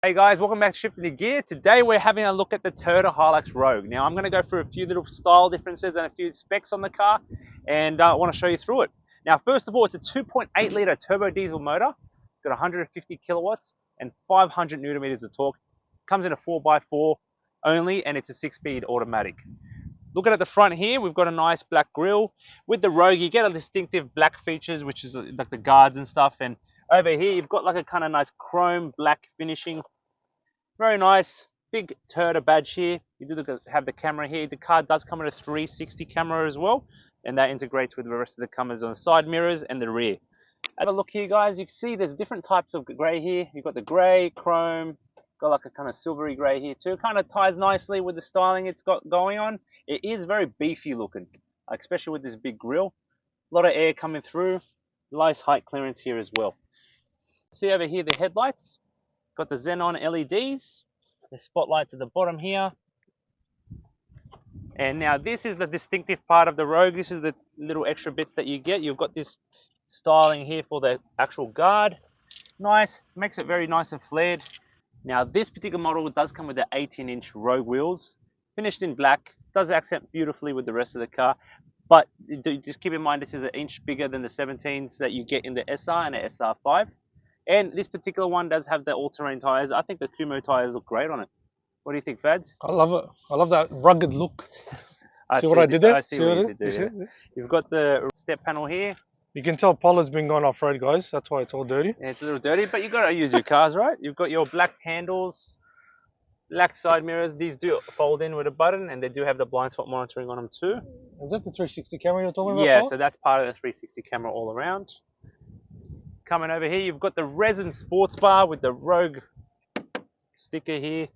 Hey guys, welcome back to Shifting the Gear. Today we're having a look at the Toyota Hilux Rogue. Now I'm going to go through a few little style differences and a few specs on the car, and I want to show you through it. Now first of all, it's a 2.8 litre turbo diesel motor. It's got 150 kilowatts and 500 newton meters of torque. Comes in a 4x4 only, and it's a 6-speed automatic. Looking at the front here, we've got a nice black grille. With the Rogue, you get a distinctive black features, which is like the guards and stuff, and over here you've got like a kind of nice chrome black finishing. Very nice. Big Toyota badge here. You do have the camera here. The car does come with a 360 camera as well, and that integrates with the rest of the cameras on the side mirrors and the rear. Have a look here, guys. You can see there's different types of grey here. You've got the grey, chrome, got like a kind of silvery grey here too. Kind of ties nicely with the styling it's got going on. It is very beefy looking, especially with this big grille. A lot of air coming through. Nice height clearance here as well. See over here the headlights. Got the xenon LEDs. The spotlights at the bottom here. And now this is the distinctive part of the Rogue. This is the little extra bits that you get. You've got this styling here for the actual guard. Nice. Makes it very nice and flared. Now this particular model does come with the 18-inch Rogue wheels. Finished in black. Does accent beautifully with the rest of the car. But just keep in mind this is an inch bigger than the 17s that you get in the SR and the SR5. And this particular one does have the all-terrain tyres. I think the Kumo tyres look great on it. What do you think, Fads? I love it. I love that rugged look. I see what I did there? I see what you did there. You've got the step panel here. You can tell Paula's been going off-road, guys. That's why it's all dirty. Yeah, it's a little dirty, but you've got to use your cars, right? You've got your black handles, black side mirrors. These do fold in with a button, and they do have the blind spot monitoring on them too. Is that the 360 camera you're talking about, Yeah, Paul? so that's part of the 360 camera all around. Coming over here, you've got the resin sports bar with the Rogue sticker here.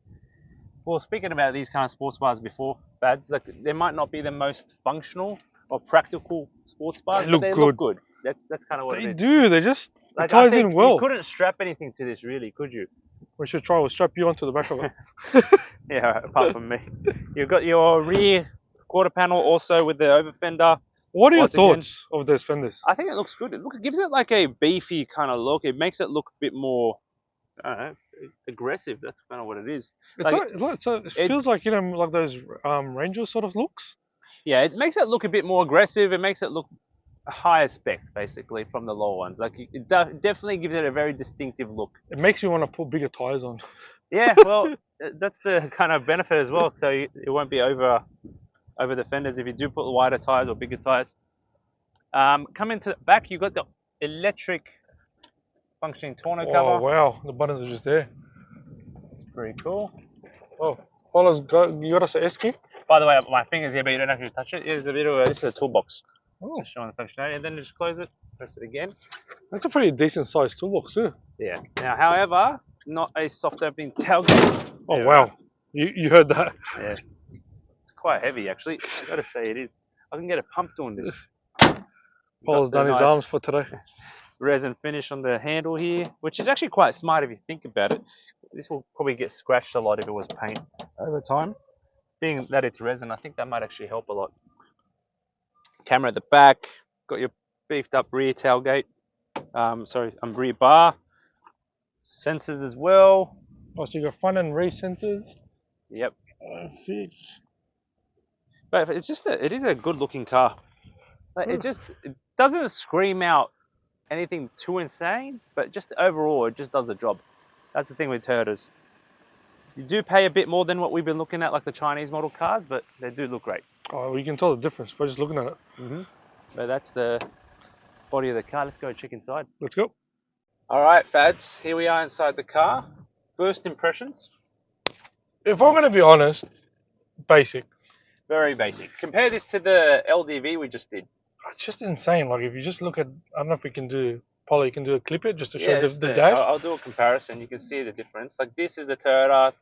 Well, speaking about these kind of sports bars before, Fads, like they might not be the most functional or practical sports bars, but they look good. That's kind of what it is. They do. They just Like, it ties in well. You couldn't strap anything to this, really, could you? We should try. We'll strap you onto the back of it. Yeah, apart from me. You've got your rear quarter panel also with the over fender. What are your thoughts of those fenders? I think it looks good. It gives it like a beefy kind of look. It makes it look a bit more, I don't know, aggressive. That's kind of what it is. It feels like, you know, like those Ranger sort of looks. Yeah, it makes it look a bit more aggressive. It makes it look a higher spec, basically, from the lower ones. Like it definitely gives it a very distinctive look. It makes you want to put bigger tires on. Yeah, well, that's the kind of benefit as well. So it won't be over the fenders if you do put wider tires or bigger tires. Coming to the back, you've got the electric functioning tonneau cover. Oh wow, the buttons are just there. It's pretty cool. Oh, Paula's you got us an S key? By the way, my finger's here, but you don't have to touch it. There's a bit of this is a toolbox. Oh. Just showing the functionality, and then just close it, press it again. That's a pretty decent sized toolbox too. Yeah. Now, however, not a soft opening tailgate. Oh wow, you heard that? Yeah. It's quite heavy actually. I gotta say it is. I can get a pump doing this. Paul's done his arms for today. Resin finish on the handle here, which is actually quite smart if you think about it. This will probably get scratched a lot if it was paint over time. Being that it's resin, I think that might actually help a lot. Camera at the back, got your beefed up rear tailgate, rear bar. Sensors as well. Oh, so you got front and rear sensors? Yep. But it's just it is a good looking car. Like, it doesn't scream out anything too insane, but just overall it just does the job. That's the thing with Toyotas. You do pay a bit more than what we've been looking at, like the Chinese model cars, but they do look great. Oh, you can tell the difference by just looking at it. So that's the body of the car. Let's go check inside. Let's go. All right, Fads, here we are inside the car. First impressions? If I'm going to be honest, basic. Very basic. Compare this to the LDV we just did. It's just insane. Like, if you just look at, I don't know if we can do, Polly, you can do a clip it just to show the dash. I'll do a comparison. You can see the difference. Like, this is the Toyota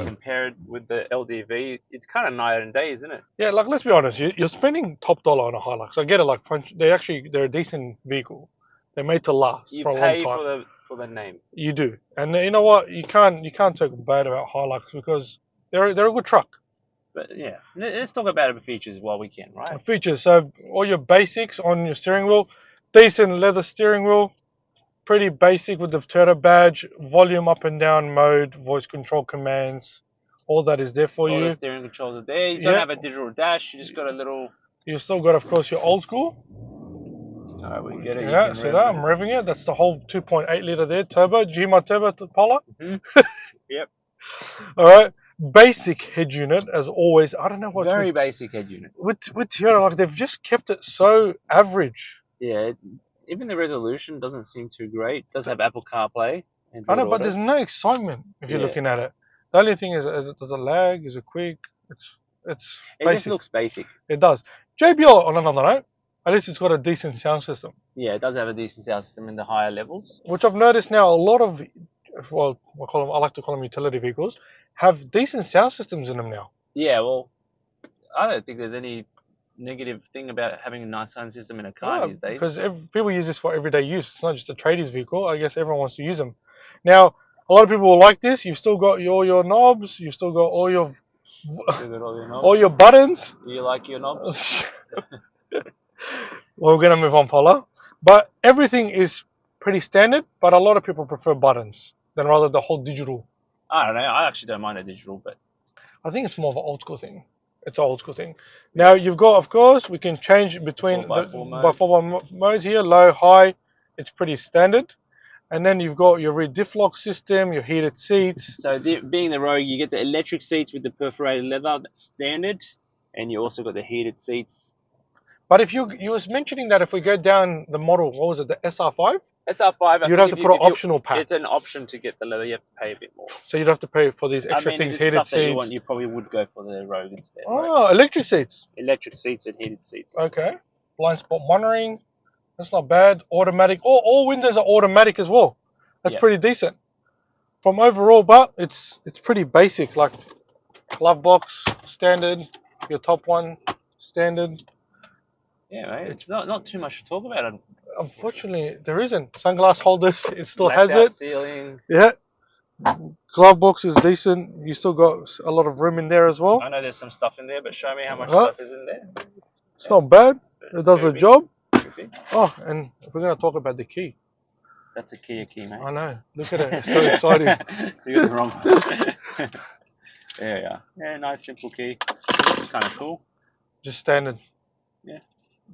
compared with the LDV. It's kind of night and day, isn't it? Yeah, like, let's be honest. You're spending top dollar on a Hilux. I get it. Like, they're a decent vehicle. They're made to last for a long time. You pay for the name. You do, and you know what? You can't talk bad about Hilux because they're a good truck. But yeah, let's talk about the features while we can, right? Features. So all your basics on your steering wheel, decent leather steering wheel, pretty basic with the Toyota badge, volume up and down mode, voice control commands. All that is there for All you. the steering controls are there. You don't have a digital dash. You just got a little. You still got, of course, your old school. Alright, we get it. Yeah, see that? I'm revving it. That's the whole 2.8 litre there, turbo. Gma turbo Polar. Yep. All right. Basic head unit, as always. I don't know what. Very basic head unit. With Toyota, like they've just kept it so average. Yeah, even the resolution doesn't seem too great. It does have Apple CarPlay. I know, but there's no excitement if you're looking at it. The only thing is does it lag? Is it quick? It's It basic. just looks basic. It does. JBL, on another note, at least it's got a decent sound system. Yeah, it does have a decent sound system in the higher levels. Which I've noticed now, a lot of, well, I like to call them utility vehicles, have decent sound systems in them now. Yeah, well, I don't think there's any negative thing about having a nice sound system in a car these days. Because people use this for everyday use. It's not just a tradies vehicle. I guess everyone wants to use them. Now, a lot of people will like this. You've still got all your knobs. You've still got all your buttons. You like your knobs? Well, we're going to move on, Paula. But everything is pretty standard, but a lot of people prefer buttons than rather the whole digital. I don't know. I actually don't mind a digital, but I think it's more of an old school thing. It's an old school thing. Now, you've got, of course, we can change between 4x4 modes here, low, high. It's pretty standard. And then you've got your rear diff lock system, your heated seats. So being the Rogue, you get the electric seats with the perforated leather, that's standard. And you also got the heated seats. But if you was mentioning that if we go down the model, what was it, the SR5? SR5, you'd have to put an optional pack. It's an option to get the leather. You have to pay a bit more. So you'd have to pay for these extra things, heated seats. That you want, you probably would go for the Rogue instead. Oh, right? Electric seats. Electric seats and heated seats. Okay. Blind spot monitoring. That's not bad. Automatic. All windows are automatic as well. That's pretty decent. From overall, but it's pretty basic. Like glove box, standard. Your top one, standard. Yeah, mate. It's not too much to talk about. Unfortunately, there isn't. Sunglass holders, it still has it. Ceiling. Yeah. Glove box is decent. You still got a lot of room in there as well. I know there's some stuff in there, but show me how much stuff is in there. It's not bad. It does the job. Oh, and if we're going to talk about the key. That's a Kia key, mate. I know. Look at it. It's so exciting. You got it wrong. There you are. Yeah, nice simple key. It's kind of cool. Just standard. Yeah.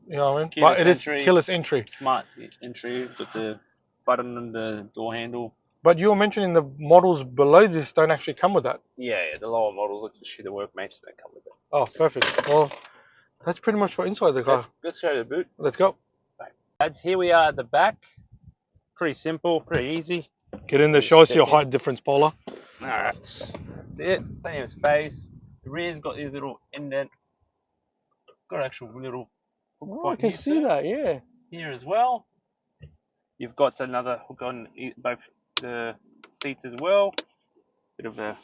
You know what I mean? Keyless but it entry, is keyless entry. Smart entry with the button and the door handle. But you were mentioning the models below this don't actually come with that. Yeah, the lower models, especially the workmates, don't come with it. Oh, perfect. Well, that's pretty much for inside the car. Let's go to the boot. Let's go. Lads, here we are at the back. Pretty simple, pretty easy. Get in there, show us your height difference, Paula. Alright, that's it. Plenty of space. The rear's got this little indent. Got an actual little hook point. I can see that, yeah. Here as well. You've got another hook on both the seats as well. Bit of a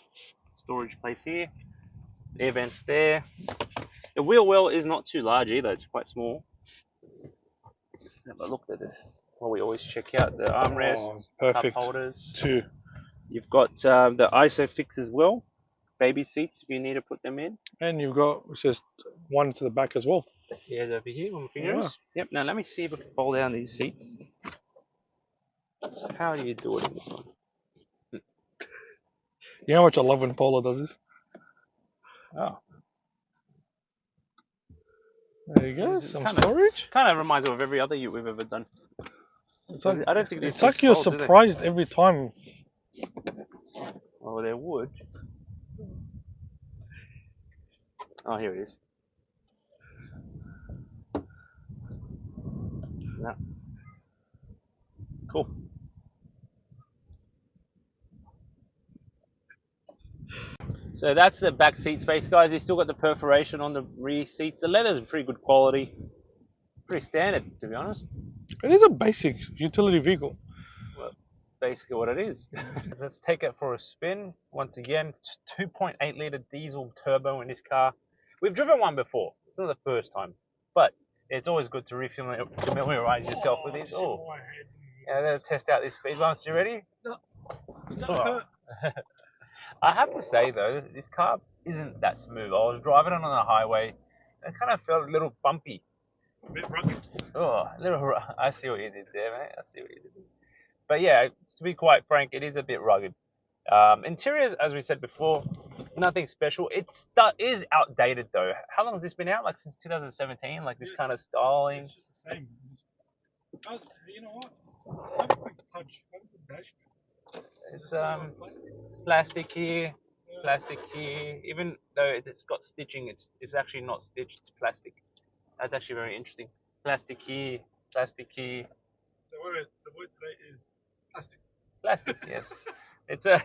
storage place here. Air vents there. The wheel well is not too large either, it's quite small. Let's have a look at this. Well, we always check out the armrests, perfect. cup holders. Two. You've got the ISOFIX as well. Baby seats if you need to put them in. And you've got, it says one to the back as well. Here's over here on my fingers. Yep, now let me see if I can fold down these seats. So how do you do it in this one? You know how much I love when Paula does this? Oh. There you go, some storage. Kind of reminds me of every other ute we've ever done. It's like, I don't think it's like you're surprised every time. Oh, there would. Oh, here it is. No. Cool. So that's the back seat space, guys. You still got the perforation on the rear seats. The leather's pretty good quality. Pretty standard, to be honest. It is a basic utility vehicle. Well, basically what it is. Let's take it for a spin. Once again, it's 2.8 litre diesel turbo in this car. We've driven one before. It's not the first time. But it's always good to familiarise yourself with this. Oh, yeah, let's test out this speed bumps. You ready? No. Oh. I have to say though, this car isn't that smooth. I was driving it on the highway, and it kind of felt a little bumpy. A bit rugged. Oh, a little. I see what you did there, mate. I see what you did. But yeah, to be quite frank, it is a bit rugged. Interiors, as we said before, nothing special. It is outdated though. How long has this been out? Like since 2017, like this kind of styling. It's just the same. You know what? Have a quick touch. Have a quick dash. It's plastic here, plastic here. Even though it's got stitching, it's actually not stitched. It's plastic. That's actually very interesting. Plastic here, plastic here. So the word today is plastic. Plastic, yes. It's a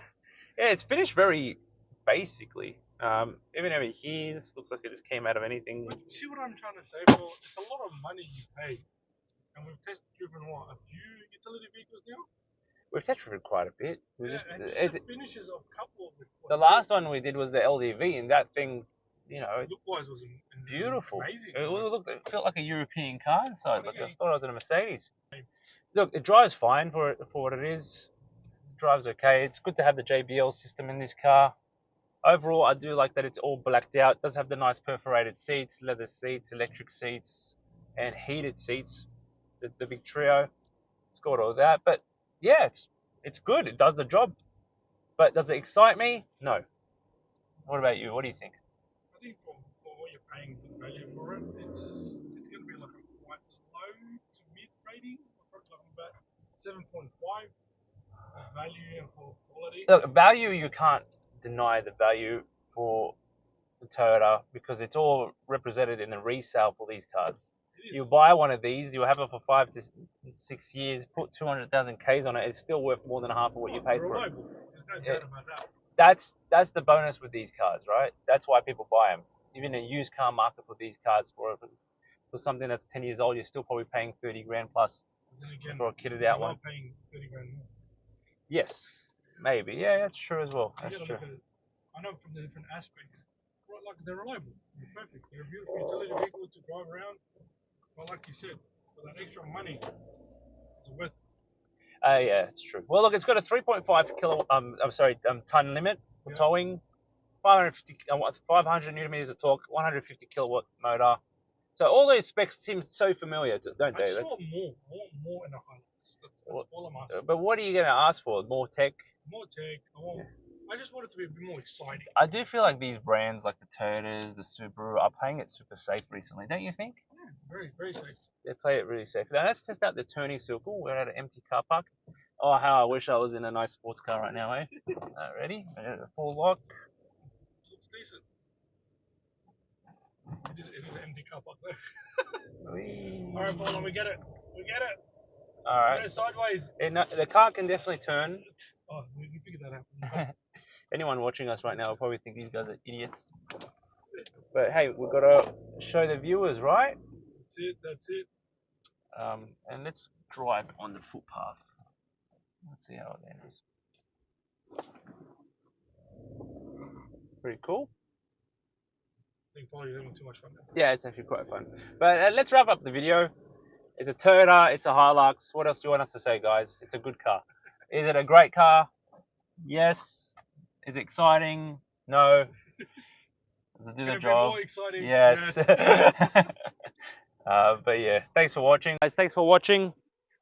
yeah. It's finished very basically. Even over here, this looks like it just came out of anything. But see what I'm trying to say, bro? It's a lot of money you pay, and we've test driven what, a few utility vehicles now. We've test driven quite a bit. We Yeah, just and the finishes of a couple of them. the last one we did was the LDV, and that thing, you know, Look-wise was beautiful. amazing. It felt like a European car inside. Like I thought I was in a Mercedes. Same. Look, it drives fine for what it is. It drives okay. It's good to have the JBL system in this car. Overall, I do like that it's all blacked out. It does have the nice perforated seats, leather seats, electric seats, and heated seats. The big trio. It's got all that. But yeah, it's good. It does the job. But does it excite me? No. What about you? What do you think? I think for what you're paying the value for it, it's going to be like a quite low to mid rating. I'm probably talking about 7.5 for value and for quality. Look, value, you can't deny the value for the Toyota because it's all represented in the resale for these cars. You buy one of these, you'll have it for 5 to 6 years, put 200,000 Ks on it, it's still worth more than half of what you paid for it. There's no doubt about that. That's the bonus with these cars, right? That's why people buy them. Even a used car market for these cars, for something that's 10 years old, you're still probably paying 30 grand plus for a kitted out one. Paying 30 grand more. Yes, maybe. Yeah, that's true as well. That's true. I know from the different aspects. Like they're reliable, they're perfect. They're a beautiful utility vehicle to drive around. But like you said, for that extra money, it's worth it. Yeah, it's true. Well, look, it's got a 3.5 ton limit for towing, 500 newton meters of torque, 150 kilowatt motor. So all those specs seem so familiar, don't they? I saw more in the Hilux. That's all I'm asking. But what are you going to ask for? More tech? More tech. I just want it to be a bit more exciting. I do feel like these brands, like the Toyotas, the Subaru, are playing it super safe recently, don't you think? Yeah, very, very safe. They play it really safe. Now let's test out the turning circle. We're at an empty car park. Oh, how I wish I was in a nice sports car right now, eh? Ready? Full lock. Looks decent. It is an empty car park there. Alright, Paul, we get it. We get it. Alright. Go sideways. The car can definitely turn. Oh, we figured that out. Anyone watching us right now will probably think these guys are idiots. But hey, we've got to show the viewers, right? That's it. And let's drive on the footpath. Let's see how it ends. Pretty cool. I think probably having too much fun. Yeah, it's actually quite fun. But let's wrap up the video. It's a Toyota, it's a Hilux. What else do you want us to say, guys? It's a good car. Is it a great car? Yes. Is it exciting? No. Does it do the job? More exciting? Yes. But yeah, thanks for watching. Guys, thanks for watching.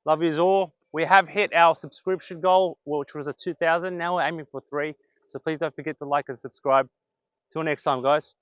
Love yous all. We have hit our subscription goal, which was a 2,000. Now we're aiming for 3. So please don't forget to like and subscribe. Till next time, guys.